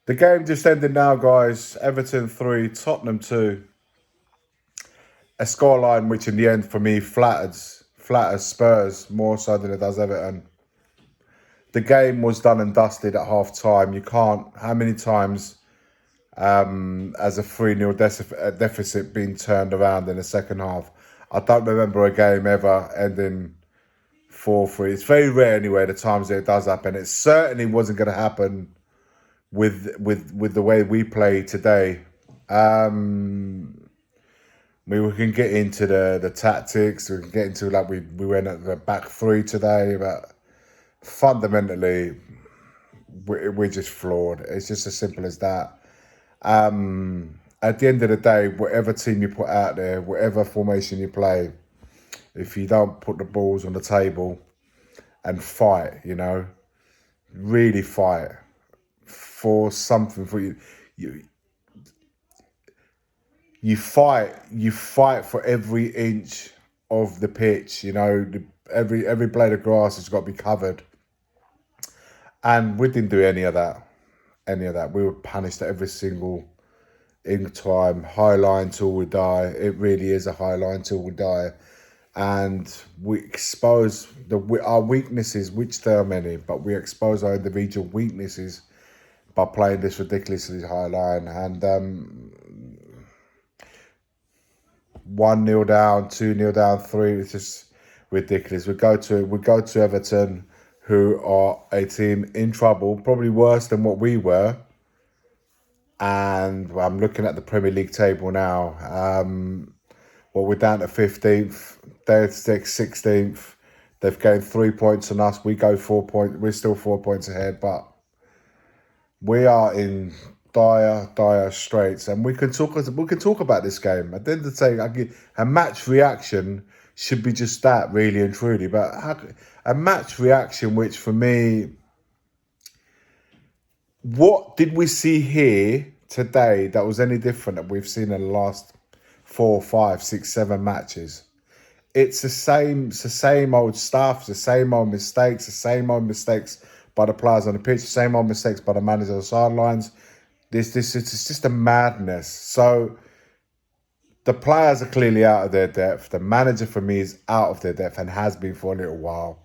The game just ended now, guys. Everton 3, Tottenham 2. A scoreline which, in the end, for me, flatters Spurs more so than it does Everton. The game was done and dusted at half time. You can't. How many times has a 3-0 deficit been turned around in the second half? I don't remember a game ever ending 4-3. It's very rare anyway, the times that it does happen. It certainly wasn't going to happen with the way we play today. We can get into the tactics. We can get into like we went at the back three today, but fundamentally we're just flawed. It's just as simple as that. At the end of the day, whatever team you put out there, whatever formation you play, if you don't put the balls on the table and fight, really fight for something for you fight for every inch of the pitch. Every blade of grass has got to be covered, and we didn't do any of that. We were punished at every single in time. High line till we die. It really is a high line till we die, and we expose our weaknesses, which there are many, but we expose our individual weaknesses by playing this ridiculously high line. And 1-0 down, 2-0 down, 3. It's just ridiculous. We go to Everton, who are a team in trouble, probably worse than what we were. And I'm looking at the Premier League table now. We're down to 15th. They're 16th. They've gained 3 points on us. We go 4 points. We're still 4 points ahead, but we are in dire straits. And we can talk about this game. At the end of the day, a match reaction should be just that, really and truly. But a match reaction, which for me, what did we see here today that was any different that we've seen in the last 4, 5, 6, 7 matches? It's the same old stuff, the same old mistakes by the players on the pitch, the same old mistakes by the manager on the sidelines. It's just a madness. So the players are clearly out of their depth. The manager, for me, is out of their depth and has been for a little while.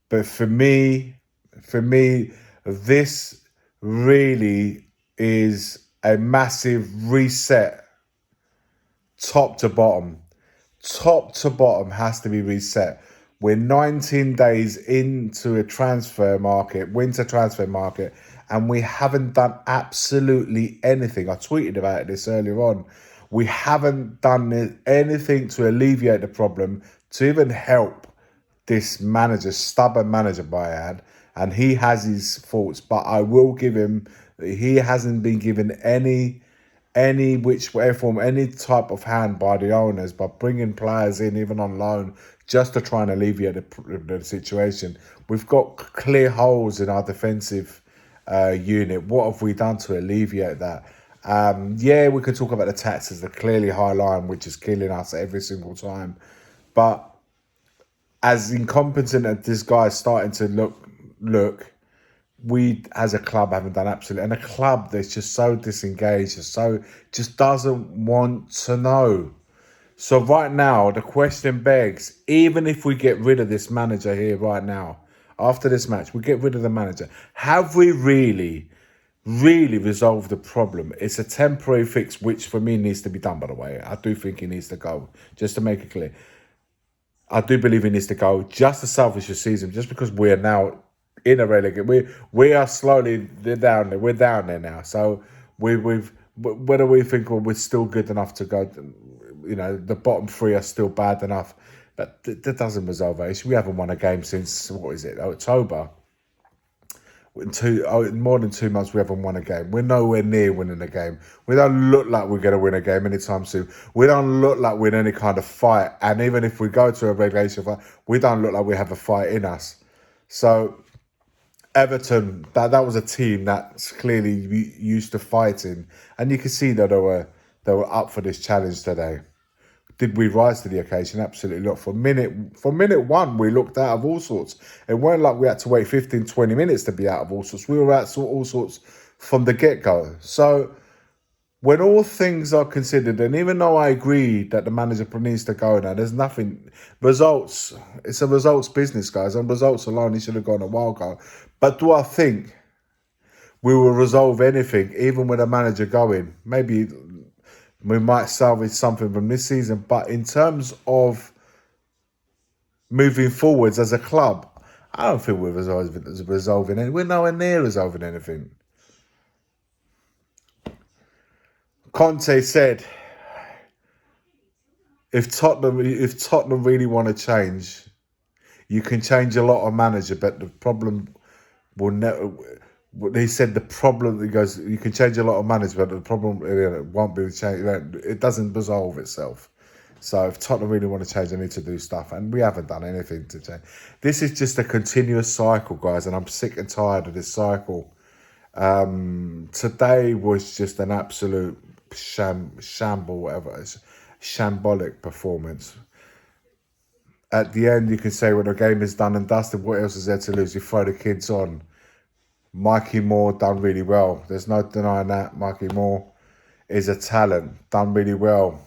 But for me, this really is a massive reset, top to bottom. Top to bottom has to be reset. We're 19 days into a winter transfer market, and we haven't done absolutely anything. I tweeted about this earlier on. We haven't done anything to alleviate the problem, to even help this stubborn manager Bayern, and he has his faults, but I will give him, he hasn't been given any which way form, any type of hand by the owners, by bringing players in, even on loan, just to try and alleviate the situation. We've got clear holes in our defensive unit. What have we done to alleviate that? We can talk about the tactics, the clearly high line, which is killing us every single time. But as incompetent as this guy is starting to look, we as a club haven't done absolutely, and a club that's just so disengaged, just doesn't want to know. So right now, the question begs, even if we get rid of this manager here right now, after this match, we get rid of the manager, have we really resolved the problem? It's a temporary fix, which for me needs to be done, by the way. I do think he needs to go, just to make it clear. I do believe he needs to go, just to salvage the season, just because we're now in a relegation. We are slowly down there. We're down there now. So whether we think we're still good enough to go, the bottom 3 are still bad enough, but that doesn't resolve it. We haven't won a game since, October. More than 2 months we haven't won a game. We're nowhere near winning a game. We don't look like we're going to win a game anytime soon. We don't look like we're in any kind of fight. And even if we go to a relegation fight, we don't look like we have a fight in us. So Everton, that was a team that's clearly used to fighting. And you can see that they were up for this challenge today. Did we rise to the occasion? Absolutely not. From minute one, we looked out of all sorts. It weren't like we had to wait 15, 20 minutes to be out of all sorts. We were out of all sorts from the get-go. So when all things are considered, and even though I agree that the manager needs to go now, there's nothing, results, it's a results business, guys, and results alone, he should have gone a while ago. But do I think we will resolve anything, even with a manager going? Maybe we might salvage something from this season, but in terms of moving forwards as a club, I don't think we're resolving anything. We're nowhere near resolving anything. Conte said, if Tottenham really want to change, you can change a lot of manager, but the problem will never. He said the problem. He goes, you can change a lot of manager, but the problem won't be changed. It doesn't resolve itself. So if Tottenham really want to change, they need to do stuff, and we haven't done anything to change. This is just a continuous cycle, guys, and I'm sick and tired of this cycle. Today was just an absolute shamble, whatever. It's shambolic performance. At the end, you can say when the game is done and dusted, what else is there to lose? You throw the kids on. Mikey Moore done really well. There's no denying that. Mikey Moore is a talent, done really well.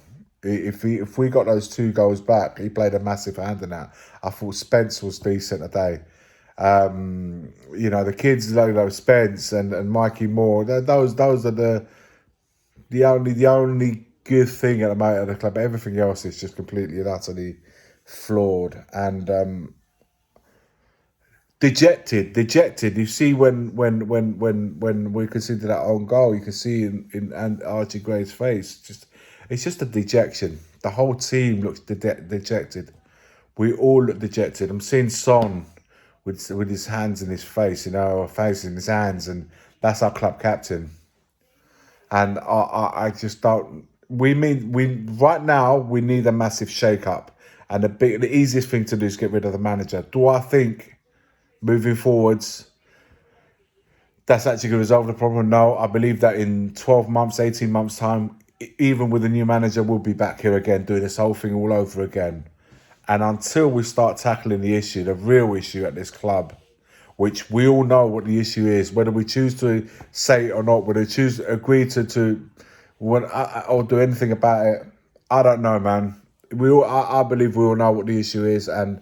If we got those 2 goals back, he played a massive hand in that. I thought Spence was decent today. The kids, Spence and Mikey Moore, those are the only good thing at the moment of the club. Everything else is just completely and utterly flawed and dejected. You see when we consider that own goal, you can see in Archie Gray's face, it's just a dejection. The whole team looks dejected. We all look dejected. I'm seeing Son with his hands in his face, face in his hands, and that's our club captain. And I just don't. Right now we need a massive shake-up, and the easiest thing to do is get rid of the manager. Do I think moving forwards that's actually going to resolve the problem? No, I believe that in 12 months, 18 months time, even with a new manager, we'll be back here again doing this whole thing all over again. And until we start tackling the issue, the real issue at this club, which we all know what the issue is, whether we choose to say it or not, whether we choose to agree to or do anything about it, I don't know, man. I believe we all know what the issue is, and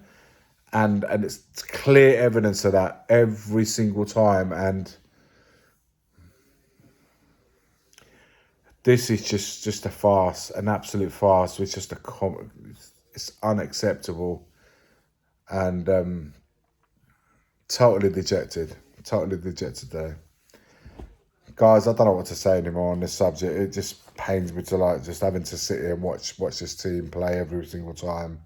it's clear evidence of that every single time. And this is just a farce, an absolute farce. It's just it's unacceptable, and totally dejected there. Guys, I don't know what to say anymore on this subject. It just pains me to just having to sit here and watch this team play every single time.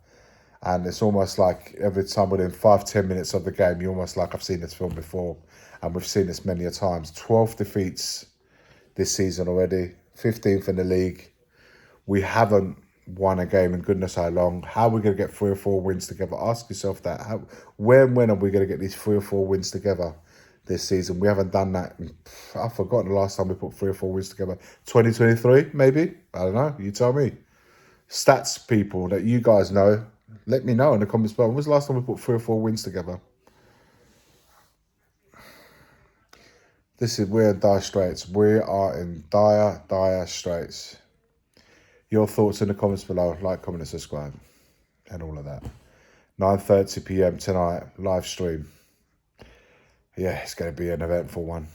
And it's almost like every time within 5-10 minutes of the game, you're almost like, I've seen this film before. And we've seen this many a times. 12 defeats this season already. 15th in the league. We haven't won a game in goodness how long. How are we going to get 3 or 4 wins together? Ask yourself that. When are we going to get these 3 or 4 wins together this season? We haven't done that. I've forgotten the last time we put 3 or 4 wins together. 2023, maybe? I don't know. You tell me. Stats people that you guys know, let me know in the comments below. When was the last time we put 3 or 4 wins together? We're in dire straits. We are in dire straits. Your thoughts in the comments below. Like, comment, and subscribe. And all of that. 9:30 p.m. tonight, live stream. Yeah, it's going to be an eventful one.